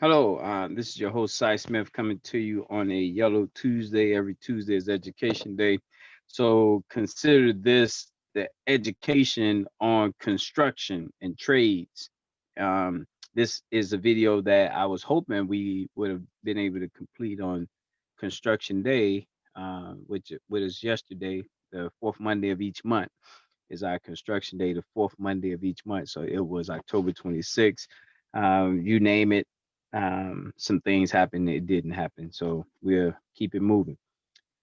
Hello, this is your host, Cy Smith, coming to you on a Yellow Tuesday. Every Tuesday is Education Day. So consider this the education on construction and trades. This is a video that I was hoping we would have been able to complete on Construction Day, which is yesterday, the fourth Monday of each month is our construction day, the fourth Monday of each month. So it was October 26th. You name it, some things happened, it didn't happen. So we'll keep it moving.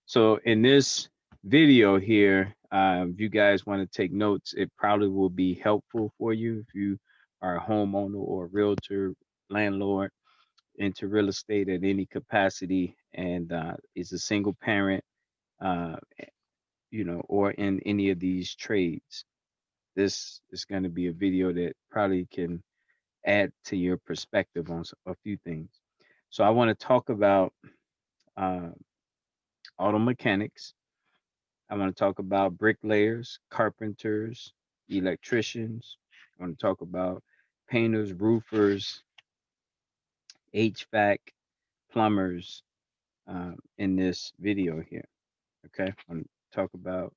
So in this video here, if you guys want to take notes, it probably will be helpful for you if you are a homeowner or a realtor, landlord into real estate at any capacity, and is a single parent, uh, or in any of these trades. This is going to be a video that probably can add to your perspective on a few things. So I want to talk about uh, auto mechanics. I want to talk about bricklayers, carpenters, electricians. I want to talk about painters, roofers, HVAC, plumbers in this video here. Okay, I want to talk about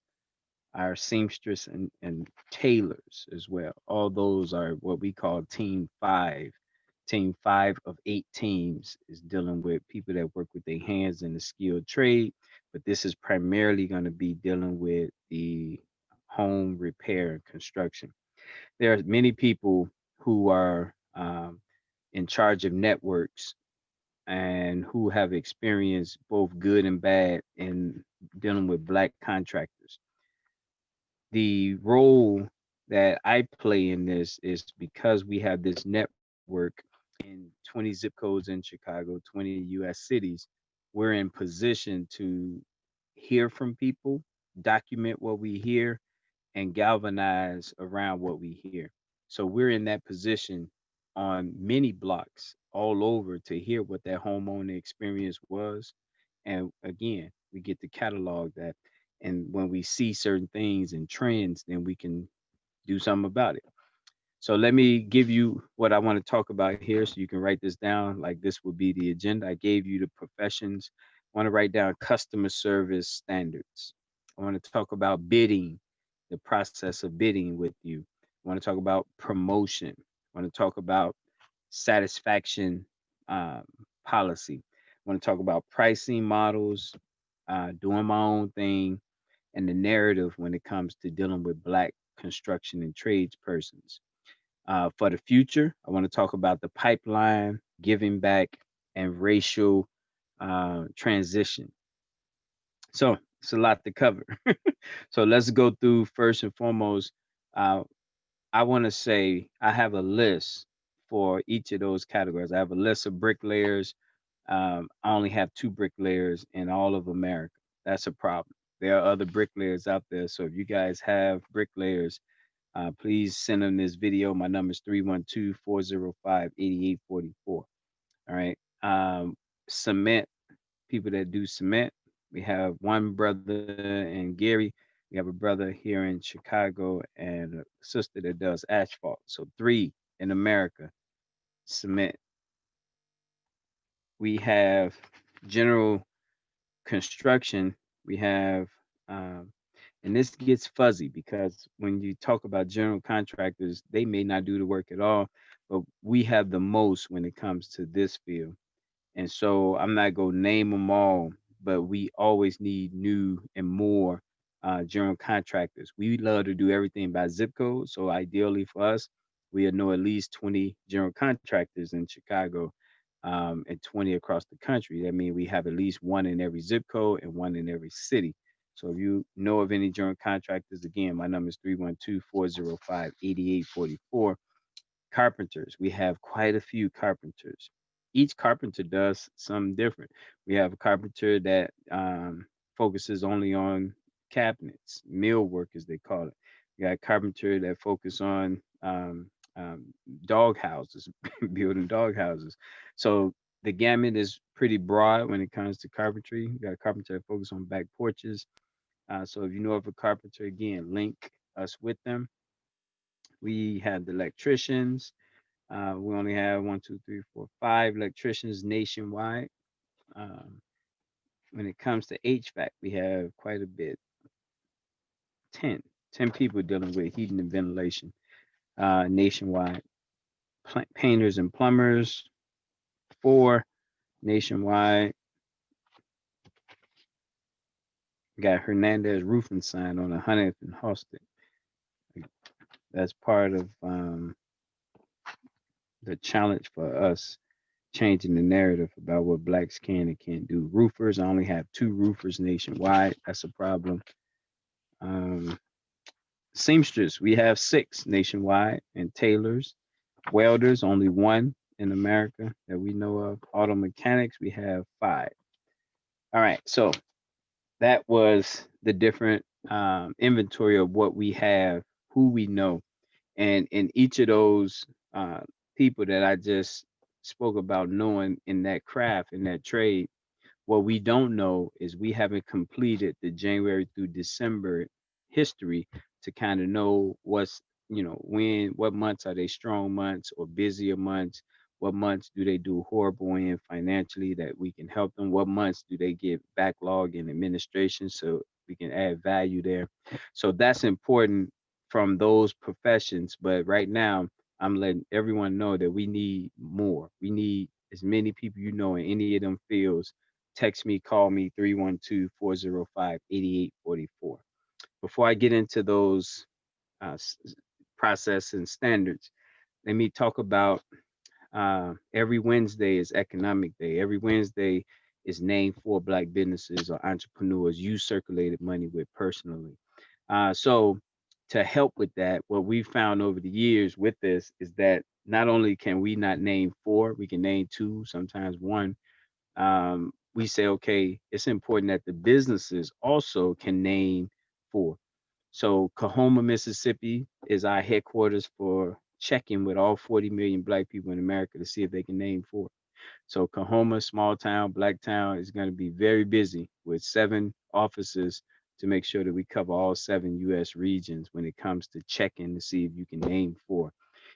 our seamstress and tailors as well. All those are what we call team five. Team five of eight teams is dealing with people that work with their hands in the skilled trade, but this is primarily going to be dealing with the home repair and construction. There are many people who are in charge of networks and who have experienced both good and bad in dealing with black contractors. The role that I play in this is because we have this network in 20 zip codes in Chicago, 20 US cities, we're in position to hear from people, document what we hear, and galvanize around what we hear. So we're in that position on many blocks all over to hear what that homeowner experience was. And again, we get to catalog that. And when we see certain things and trends, then we can do something about it. So let me give you what I want to talk about here so you can write this down. Like this would be the agenda. I gave you the professions. I want to write down customer service standards. I want to talk about bidding, the process of bidding with you. I want to talk about promotion. I want to talk about satisfaction um, policy. I want to talk about pricing models, doing my own thing, and the narrative when it comes to dealing with Black construction and trades persons. For the future, I want to talk about the pipeline, giving back, and racial transition. So it's a lot to cover. So let's go through first and foremost. Uh, I want to say I have a list for each of those categories. I have a list of bricklayers. I only have two bricklayers in all of America. That's a problem. There are other bricklayers out there. So if you guys have bricklayers, please send them this video. My number is 312-405-8844. All right. Cement, people that do cement. We have one brother in Gary. We have a brother here in Chicago and a sister that does asphalt. So three in America, cement. We have general construction. We have, um, and this gets fuzzy because when you talk about general contractors, they may not do the work at all, but we have the most when it comes to this field. And so I'm not going to name them all, but we always need new and more general contractors. We love to do everything by zip code. So ideally for us, we know at least 20 general contractors in Chicago and 20 across the country. That means we have at least one in every zip code and one in every city. So if you know of any general contractors, again, my number is 312-405-8844. Carpenters, we have quite a few carpenters. Each carpenter does something different. We have a carpenter that focuses only on cabinets, millwork as they call it. We got a carpenter that focus on dog houses, building dog houses. So the gamut is pretty broad when it comes to carpentry. We got a carpenter that focus on back porches. So if you know of a carpenter, again, link us with them. We have the electricians. We only have one, two, three, four, five electricians nationwide. Um, when it comes to HVAC, we have quite a bit, 10, 10 people dealing with heating and ventilation nationwide. Painters and plumbers, four nationwide. Got Hernandez Roofing sign on 100th and Halsted. That's part of the challenge for us changing the narrative about what blacks can and can't do. Roofers, I only have two roofers nationwide. That's a problem. Um, Seamstress, we have six nationwide, and tailors, welders, only one in America that we know of. Auto mechanics, we have five. All right, so that was the different inventory of what we have, who we know, and in each of those uh, people that I just spoke about knowing in that craft, in that trade, what we don't know is we haven't completed the January through December history to kind of know what's, when, what months are they strong months or busier months? What months do they do horrible in financially that we can help them? What months do they get backlog in administration so we can add value there? So that's important from those professions. But right now, I'm letting everyone know that we need more. We need as many people in any of them fields. Text me, call me 312-405-8844. Before I get into those process and standards, let me talk about every Wednesday is economic day. Every Wednesday is named for black businesses or entrepreneurs you circulated money with personally. So to help with that, what we've found over the years with this is that not only can we not name four, we can name two, sometimes one. We say, okay, it's important that the businesses also can name four. So Coahoma, Mississippi is our headquarters for checking with all 40 million black people in America to see if they can name four. So Coahoma, small town, black town, is going to be very busy with 7 offices to make sure that we cover all 7 U.S. regions when it comes to checking to see if you can name four.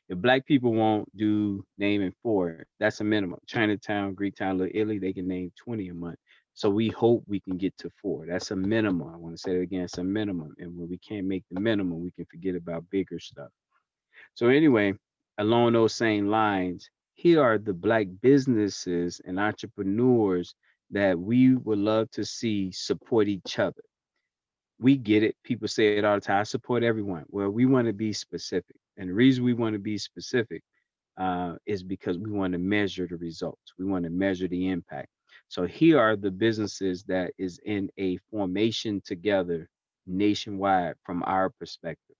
If black people won't do naming four, that's a minimum. Chinatown, Greektown, Little Italy, they can name 20 a month. So we hope we can get to four. That's a minimum. I want to say it again, it's a minimum. And when we can't make the minimum, we can forget about bigger stuff. So anyway, along those same lines, here are the black businesses and entrepreneurs that we would love to see support each other. We get it. People say it all the time. I support everyone. Well, we want to be specific. And the reason we want to be specific is because we want to measure the results. We want to measure the impact. So here are the businesses that is in a formation together nationwide from our perspective.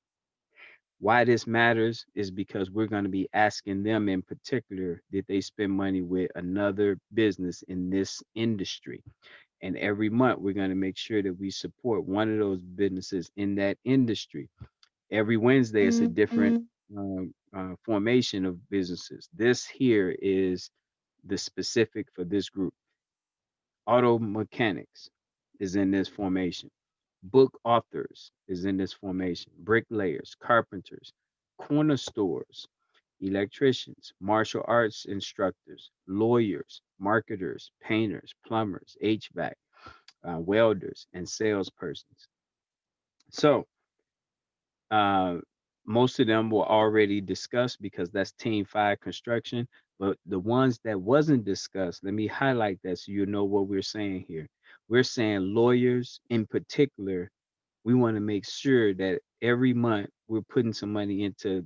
Why this matters is because we're going to be asking them in particular, did they spend money with another business in this industry? And every month, we're going to make sure that we support one of those businesses in that industry. Every Wednesday, it's a different formation of businesses. This here is the specific for this group. Auto mechanics is in this formation. Book authors is in this formation. Bricklayers, carpenters, corner stores, electricians, martial arts instructors, lawyers, marketers, painters, plumbers, HVAC, welders, and salespersons. So uh, most of them were already discussed because that's Team Five construction. But the ones that wasn't discussed, let me highlight that so you know what we're saying here. We're saying lawyers in particular. We want to make sure that every month we're putting some money into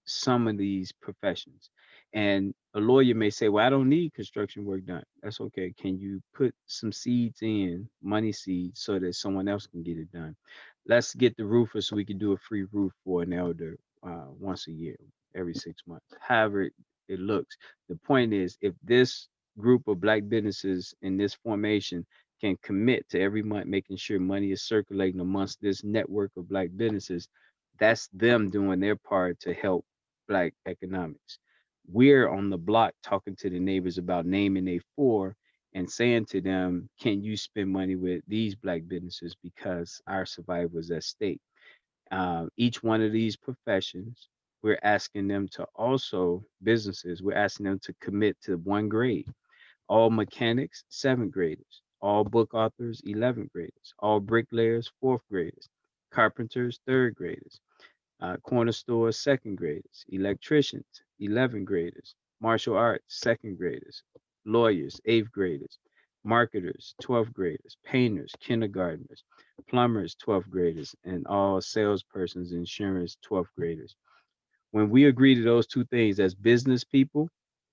some of these professions. And a lawyer may say, well, I don't need construction work done. That's okay. Can you put some seeds in, money seeds, so that someone else can get it done? Let's get the roofer so we can do a free roof for an elder once a year, every 6 months. However it looks. The point is, if this group of black businesses in this formation can commit to every month making sure money is circulating amongst this network of black businesses, that's them doing their part to help black economics. We're on the block talking to the neighbors about naming a four and saying to them, can you spend money with these black businesses because our survival is at stake? Each one of these professions. we're asking them to also, businesses, we're asking them to commit to one grade. All mechanics, seventh graders. All book authors, 11th graders. All bricklayers, fourth graders. Carpenters, third graders. Corner stores, second graders. Electricians, 11th graders. Martial arts, second graders. Lawyers, eighth graders. Marketers, 12th graders. Painters, kindergartners. Plumbers, 12th graders. And all salespersons, insurance, 12th graders. When we agree to those two things as business people,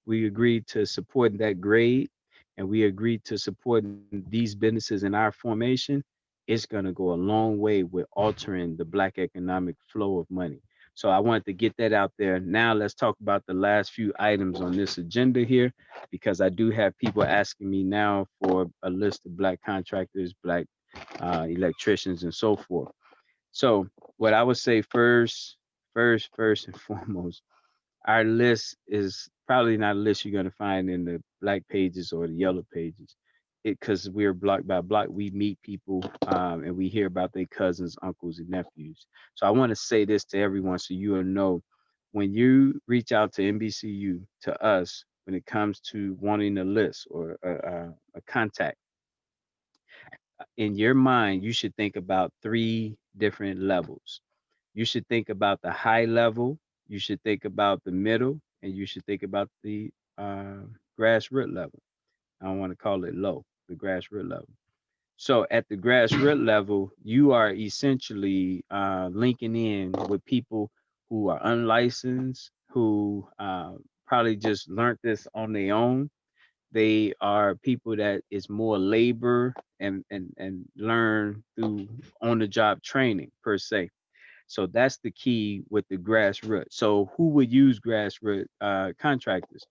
we agree to support that grade, and we agree to support these businesses in our formation, it's going to go a long way with altering the black economic flow of money. So I wanted to get that out there. Now let's talk about the last few items on this agenda here, because I do have people asking me now for a list of black contractors, black electricians, and so forth. So what I would say first and foremost, our list is probably not a list you're going to find in the black pages or the yellow pages. It because we're block by block, we meet people and we hear about their cousins, uncles, and nephews. So I want to say this to everyone so you will know when you reach out to NBCU to us when it comes to wanting a list or a contact in your mind, you should think about three different levels. You should think about the high level, you should think about the middle, and you should think about the grassroots level. I don't want to call it low, the grassroots level. So at the grassroots level, you are essentially linking in with people who are unlicensed, who probably just learned this on their own. They are people that is more labor and learn through on the job training per se. So that's the key with the grassroots. So who would use grassroots contractors?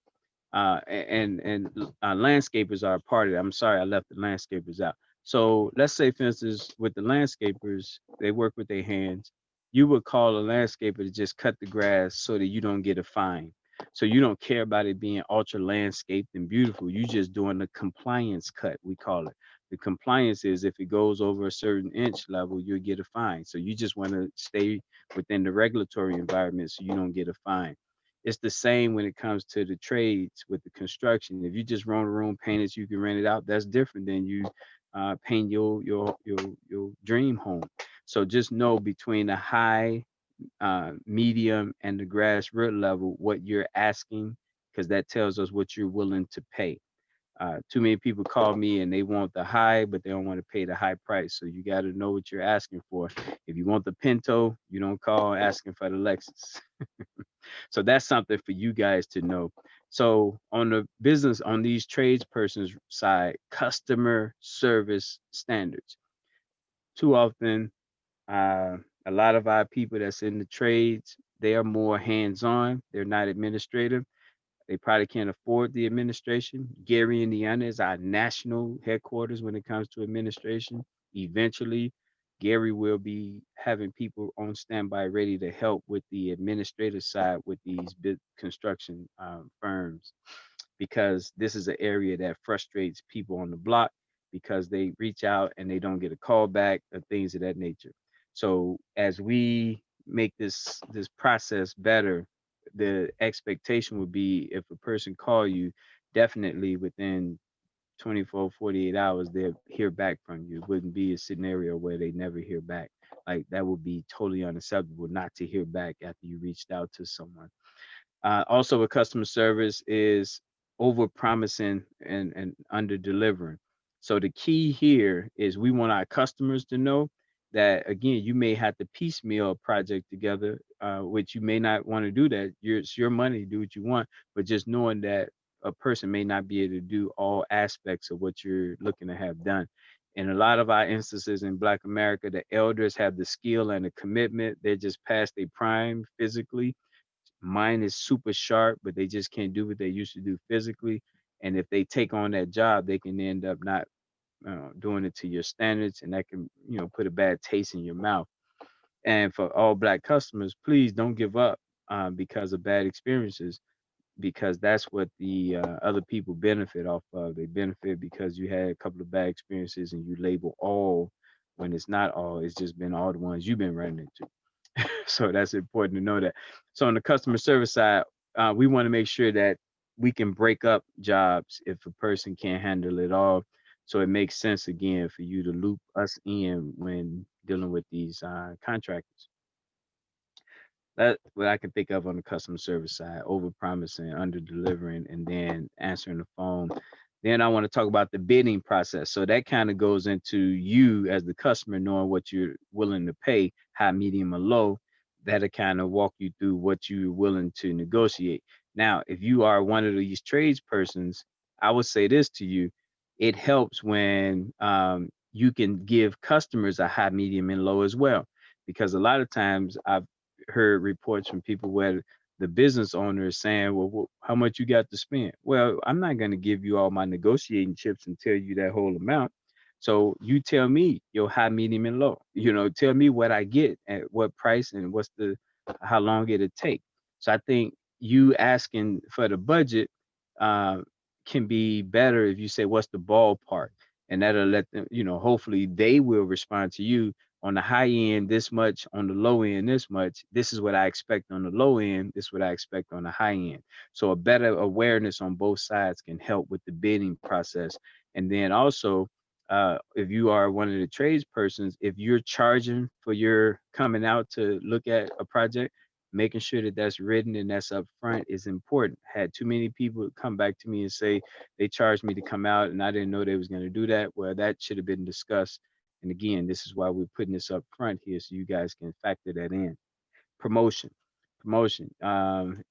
And landscapers are a part of it. I'm sorry, I left the landscapers out. So let's say, for instance, with the landscapers, they work with their hands. You would call a landscaper to just cut the grass so that you don't get a fine. So you don't care about it being ultra landscaped and beautiful. You just doing the compliance cut, we call it. The compliance is if it goes over a certain inch level, you'll get a fine. So you just want to stay within the regulatory environment so you don't get a fine. It's the same when it comes to the trades with the construction. If you just run a room, paint it, you can rent it out. That's different than you paint your dream home. So just know between the high, medium, and the grassroots level what you're asking, because that tells us what you're willing to pay. Too many people call me and they want the high, but they don't want to pay the high price. So you got to know what you're asking for. If you want the Pinto, you don't call asking for the Lexus. So that's something for you guys to know. So on the business, on these tradespersons side, customer service standards. Too often, a lot of our people that's in the trades, they are more hands-on. They're not administrative. They probably can't afford the administration. Gary, Indiana is our national headquarters when it comes to administration. Eventually, Gary will be having people on standby ready to help with the administrative side with these big construction firms, because this is an area that frustrates people on the block because they reach out and they don't get a call back or things of that nature. So as we make this process better, the expectation would be if a person call you, definitely within 24, 48 hours, they'll hear back from you. It wouldn't be a scenario where they never hear back. Like that would be totally unacceptable not to hear back after you reached out to someone. Also, with customer service is over promising and under delivering. So the key here is we want our customers to know that again, you may have to piecemeal a project together, which you may not want to do that. It's your money, do what you want, but just knowing that a person may not be able to do all aspects of what you're looking to have done. In a lot of our instances in Black America, the elders have the skill and the commitment. They're just past their prime physically. Mine is super sharp, but they just can't do what they used to do physically. And if they take on that job, they can end up not doing it to your standards, and that can, put a bad taste in your mouth. And for all Black customers, please don't give up because of bad experiences, because that's what the other people benefit off of. They benefit because you had a couple of bad experiences and you label all when it's not all. It's just been all the ones you've been running into. So that's important to know that. So on the customer service side, we want to make sure that we can break up jobs if a person can't handle it all. So it makes sense again for you to loop us in when dealing with these contractors. That's what I can think of on the customer service side: over promising, under delivering, and then answering the phone. Then I want to talk about the bidding process. So that kind of goes into you as the customer knowing what you're willing to pay, high, medium, or low. That'll kind of walk you through what you're willing to negotiate. Now, if you are one of these tradespersons, I would say this to you: it helps when you can give customers a high, medium, and low as well, because a lot of times I've heard reports from people where the business owner is saying, "Well, how much you got to spend?" Well, I'm not going to give you all my negotiating chips and tell you that whole amount. So you tell me your high, medium, and low. Tell me what I get at what price and what's the how long it'll take. So I think you asking for the budget uh, can be better if you say what's the ballpark, and that'll let them. Hopefully they will respond to you on the high end this much, on the low end this much. This is what I expect on the low end, this is what I expect on the high end. So a better awareness on both sides can help with the bidding process. And then also, if you are one of the tradespersons, if you're charging for your coming out to look at a project, making sure that that's written and that's up front is important. Had too many people come back to me and say they charged me to come out and I didn't know they was going to do that. Well, that should have been discussed. And again, this is why we're putting this up front here so you guys can factor that in. Promotion. Promotion.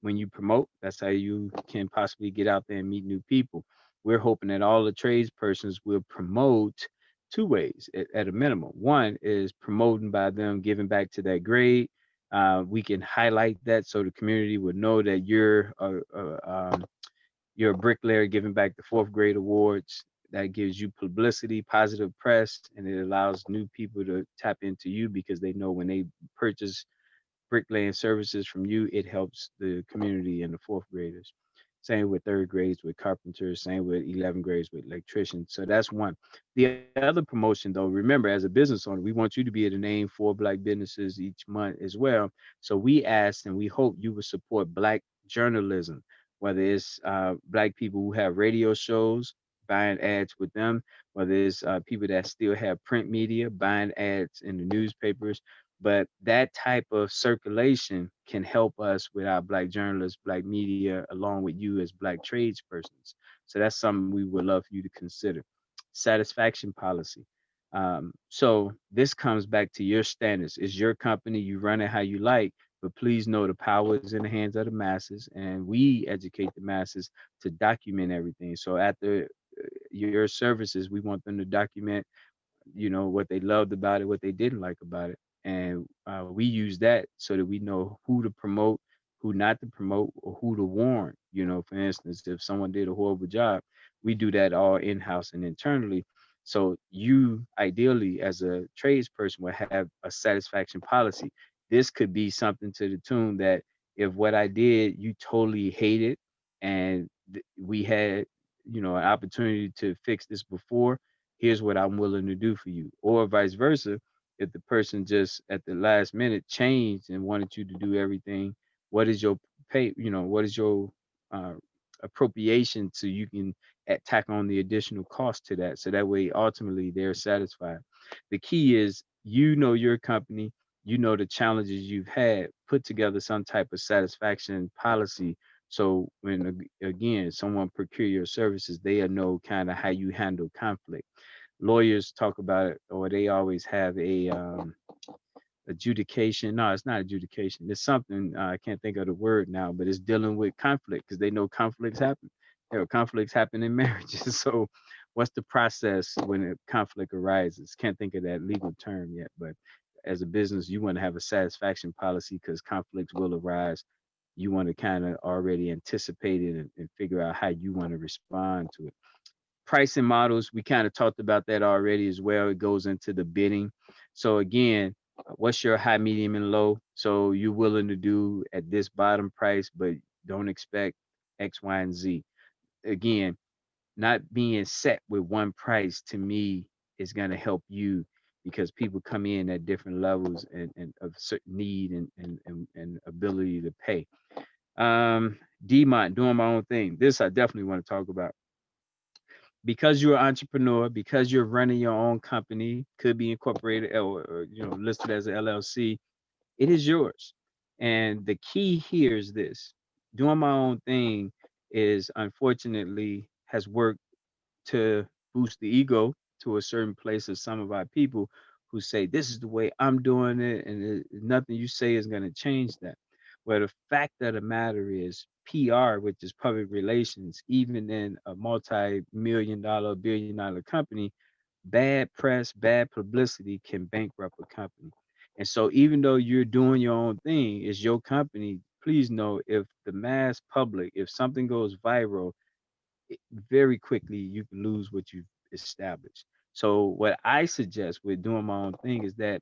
When you promote, that's how you can possibly get out there and meet new people. We're hoping that all the tradespersons will promote two ways at a minimum. One is promoting by them giving back to that grade. We can highlight that so the community would know that you're a bricklayer giving back the fourth grade awards. That gives you publicity, positive press, and it allows new people to tap into you because they know when they purchase bricklaying services from you, it helps the community and the fourth graders. Same with third grades with carpenters, same with 11th grades with electricians. So that's one. The other promotion, though, remember, as a business owner, we want you to be able to name 4 Black businesses each month as well. So we ask and we hope you will support Black journalism, whether it's Black people who have radio shows, buying ads with them, whether it's people that still have print media, buying ads in the newspapers, but that type of circulation can help us with our Black journalists, Black media, along with you as Black tradespersons. So that's something we would love for you to consider. Satisfaction policy. So this comes back to your standards. It's your company, you run it how you like, but please know the power is in the hands of the masses, and we educate the masses to document everything. So after your services, we want them to document what they loved about it, what they didn't like about it, and we use that so that we know who to promote, who not to promote, or who to warn. For instance, if someone did a horrible job, we do that all in-house and internally. So you ideally as a tradesperson will have a satisfaction policy. This could be something to the tune that if what I did you totally hated and we had an opportunity to fix this before, here's what I'm willing to do for you. Or vice versa, if the person just at the last minute changed and wanted you to do everything, what is your what is your uh, appropriation so you can tack on the additional cost to that. So that way, ultimately, they're satisfied. The key is your company, the challenges you've had, put together some type of satisfaction policy. So when again someone procure your services, they'll know kind of how you handle conflict. Lawyers talk about it, or they always have a adjudication. No, it's not adjudication. It's something I can't think of the word now, but it's dealing with conflict because they know conflicts happen. Conflicts happen in marriages. So, what's the process when a conflict arises? Can't think of that legal term yet, but as a business, you want to have a satisfaction policy because conflicts will arise. You want to kind of already anticipate it and figure out how you want to respond to it. Pricing models, we kind of talked about that already as well. It goes into the bidding. So again, what's your high, medium, and low? So you're willing to do at this bottom price, but don't expect X, Y, and Z. Again, not being set with one price to me is going to help you because people come in at different levels and of certain need and ability to pay. Um, Demont, doing my own thing. This I definitely want to talk about because you're an entrepreneur, because you're running your own company, could be incorporated or listed as an LLC. It is yours. And the key here is this: doing my own thing is unfortunately has worked to boost the ego to a certain place of some of our people who say this is the way I'm doing it, and nothing you say is going to change that. Well, the fact of the matter is PR, which is public relations, even in a multi-million dollar, billion dollar company, bad press, bad publicity can bankrupt a company. And so even though you're doing your own thing, it's your company. Please know, if the mass public, if something goes viral, very quickly you can lose what you've established. So what I suggest with doing my own thing is that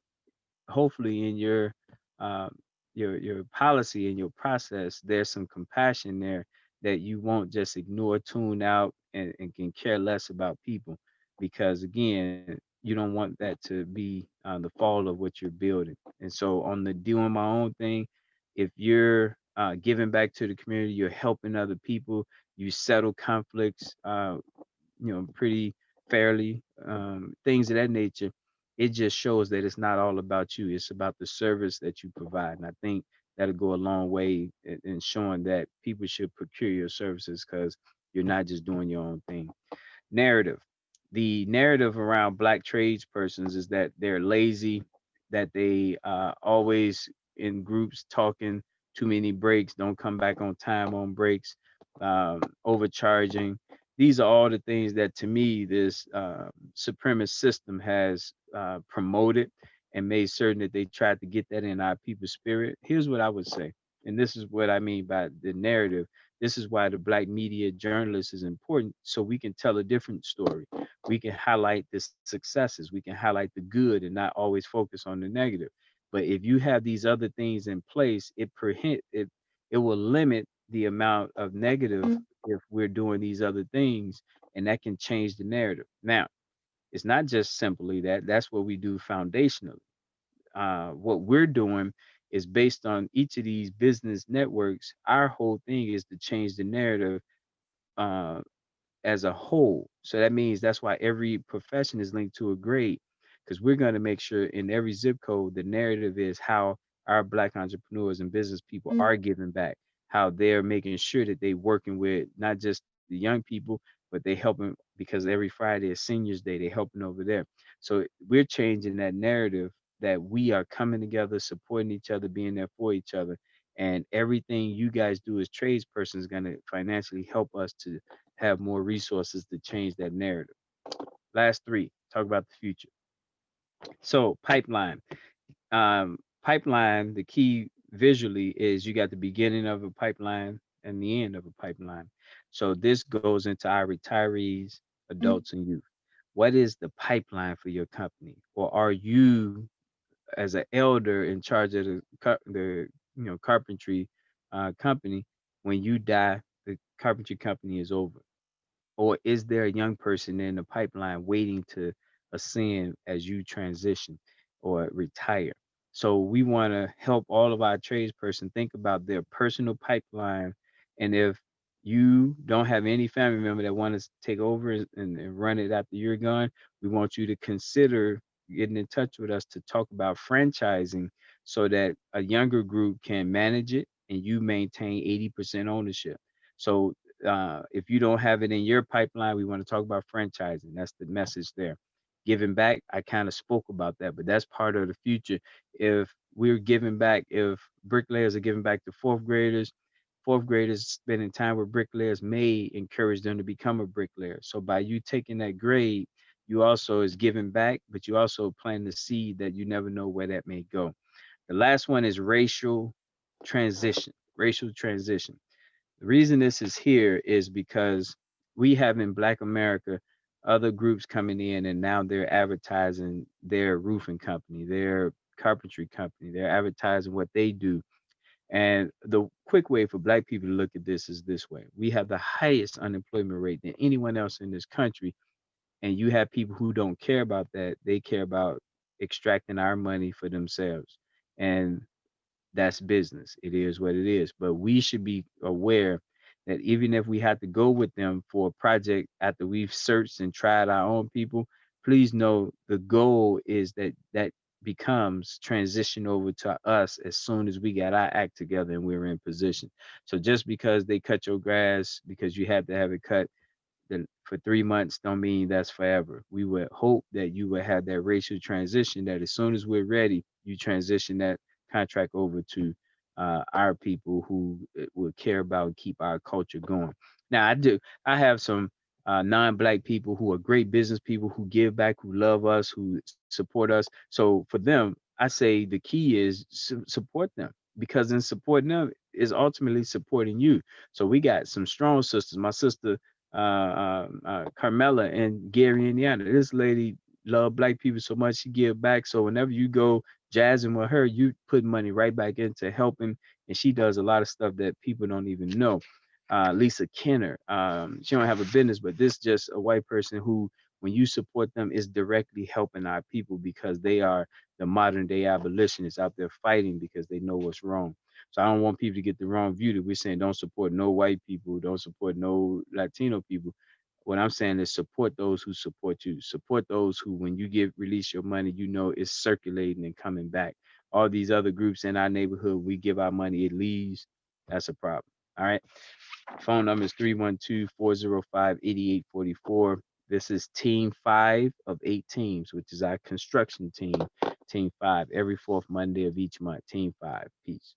hopefully in um, your policy and your process, there's some compassion there, that you won't just ignore, tune out, and can care less about people, because again, you don't want that to be the fall of what you're building. And so on the doing my own thing, if you're giving back to the community, you're helping other people, you settle conflicts, pretty fairly, things of that nature. It just shows that it's not all about you. It's about the service that you provide. And I think that'll go a long way in showing that people should procure your services, because you're not just doing your own thing. Narrative. The narrative around black tradespersons is that they're lazy, that they always in groups talking, too many breaks, don't come back on time on breaks, overcharging. These are all the things that, to me, this supremacist system has promoted and made certain that they tried to get that in our people's spirit. Here's what I would say, and this is what I mean by the narrative. This is why the black media journalist is important, so we can tell a different story. We can highlight the successes, we can highlight the good, and not always focus on the negative. But if you have these other things in place, it will limit the amount of negative if we're doing these other things, and that can change the narrative. Now, it's not just simply that. That's what we do foundationally. What we're doing is based on each of these business networks. Our whole thing is to change the narrative uh, as a whole. So that means that's why every profession is linked to a grade, because we're going to make sure in every zip code the narrative is how our black entrepreneurs and business people are giving back, how they're making sure that they working with not just the young people, but they helping, because every Friday is Seniors Day, they helping over there. So we're changing that narrative, that we are coming together, supporting each other, being there for each other. And everything you guys do as tradespersons is going to financially help us to have more resources to change that narrative. Last three, talk about the future. So pipeline. Pipeline, the key visually is you got the beginning of a pipeline and the end of a pipeline. So this goes into our retirees, adults, and youth. What is the pipeline for your company? Or are you, as an elder in charge of the carpentry company, when you die, the carpentry company is over? Or is there a young person in the pipeline waiting to ascend as you transition or retire? So we want to help all of our tradesperson think about their personal pipeline. And if you don't have any family member that wants to take over and run it after you're gone, we want you to consider getting in touch with us to talk about franchising, so that a younger group can manage it and you maintain 80% ownership. So if you don't have it in your pipeline, we want to talk about franchising. That's the message there. Giving back, I kind of spoke about that, but that's part of the future. If we're giving back, if bricklayers are giving back to fourth graders spending time with bricklayers may encourage them to become a bricklayer. So by you taking that grade, you also is giving back, but you also plant the seed that you never know where that may go. The last one is racial transition. Racial transition. The reason this is here is because we have in Black America other groups coming in, and now they're advertising their roofing company, their carpentry company, they're advertising what they do. And the quick way for Black people to look at this is this way: we have the highest unemployment rate than anyone else in this country, and you have people who don't care about that. They care about extracting our money for themselves. And that's business. It is what it is. But we should be aware that even if we have to go with them for a project after we've searched and tried our own people, please know the goal is that becomes transition over to us as soon as we got our act together and we're in position. So just because they cut your grass because you have to have it cut for 3 months don't mean that's forever. We would hope that you would have that racial transition that as soon as we're ready, you transition that contract over to our people who would care about and keep our culture going. Now, I have some non-black people who are great business people who give back, who love us, who support us. So for them, I say the key is support them because in supporting them is ultimately supporting you. So we got some strong sisters. My sister Carmela in Gary, Indiana. This lady love black people so much she give back. So whenever you go jazzing with her, you put money right back into helping, and she does a lot of stuff that people don't even know. Lisa Kenner, she don't have a business, but this just a white person who, when you support them, is directly helping our people because they are the modern day abolitionists out there fighting because they know what's wrong. So I don't want people to get the wrong view that we're saying don't support no white people, don't support no Latino people. What I'm saying is support those who support you. Support those who, when you give release your money, you know it's circulating and coming back. All these other groups in our neighborhood, we give our money, it leaves. That's a problem. All right. Phone number is 312-405-8844. This is Team 5 of 8 teams, which is our construction team, Team 5, every fourth Monday of each month. Team 5. Peace.